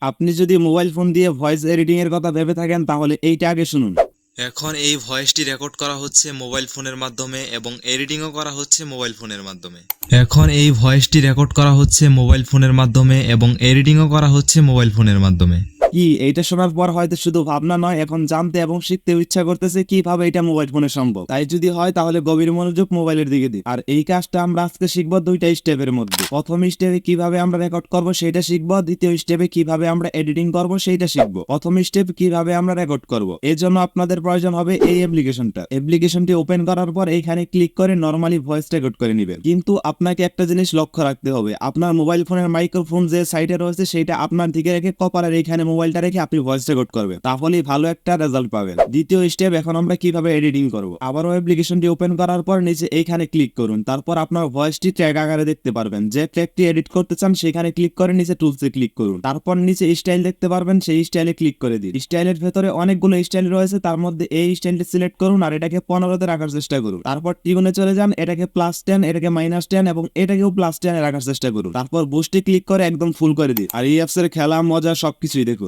আপনি যদি mobile phone দিয়ে ভয়েস এডিটিং এর কথা ভেবে থাকেন তাহলে এইটা আগে শুনুন। এখন এই ভয়েসটি রেকর্ড করা হচ্ছে মোবাইল ফোনের মাধ্যমে এবং এডিটিংও করা হচ্ছে মোবাইল ফোনের মাধ্যমে। এখন এই ভয়েসটি রেকর্ড করা হচ্ছে মোবাইল ফোনের মাধ্যমে এবং এডিটিংও করা হচ্ছে মোবাইল ফোনের মাধ্যমে। কি এইটা শোনার পর হয়তো শুধু ভাবনা নয়, এখন জানতে এবং শিখতে ইচ্ছা করতেছে কিভাবে এটা মোবাইল ফোনে সম্ভব। তাই যদি হয় তাহলে গভীর মনোযোগ মোবাইলের দিকে দিন। আর এই কাজটা আমরা আজকে শিখবো দুইটা স্টেপের মধ্যে। প্রথম স্টেপে কিভাবে আমরা রেকর্ড করব সেটা শিখবো, দ্বিতীয় স্টেপে কিভাবে আমরা এডিটিং করব সেইটা শিখবো। প্রথম স্টেপ কিভাবে আমরা রেকর্ড করব, এর জন্য আপনাদের প্রয়োজন হবে এই অ্যাপ্লিকেশনটি ওপেন করার পর এইখানে ক্লিক করে নরমালি ভয়েস রেকর্ড করে নেবেন। কিন্তু আপনাকে একটা জিনিস লক্ষ্য রাখতে হবে, আপনার মোবাইল ফোনের মাইক্রোফোন যে সাইডে রয়েছে সেটা আপনার দিকে রেখে কপালের এইখানে মোবাইলটা রেখে আপনি ভয়েস রেকর্ড করবেন, তাহলেই ভালো একটা রেজাল্ট পাবেন। দ্বিতীয় স্টেপ, এখন আমরা কিভাবে এডিটিং করব। আবারও অ্যাপ্লিকেশনটি ওপেন করার পর নিচে এইখানে ক্লিক করুন, তারপর আপনার ভয়েসটি ট্র্যাক আকারে দেখতে পারবেন। যে ট্র্যাকটি এডিট করতে চান সেখানে ক্লিক করে নিচে টুলসে ক্লিক করুন, তারপর নিচে স্টাইল দেখতে পারবেন, সেই স্টাইলে ক্লিক করে দিন। স্টাইলের ভেতরে অনেকগুলো স্টাইল রয়েছে, তার মধ্যে এই স্টাইলটি সিলেক্ট করুন আর এটাকে 15-তে রাখার চেষ্টা করুন। তারপর টিউনে চলে যান, এটাকে +10, এটাকে -10 এবং এটাকেও +10 এ রাখার চেষ্টা করুন। তারপর বুস্টে ক্লিক করে একদম ফুল করে দিন। আর এই অ্যাপস এর খেলা মজা সবকিছুই দেখুন।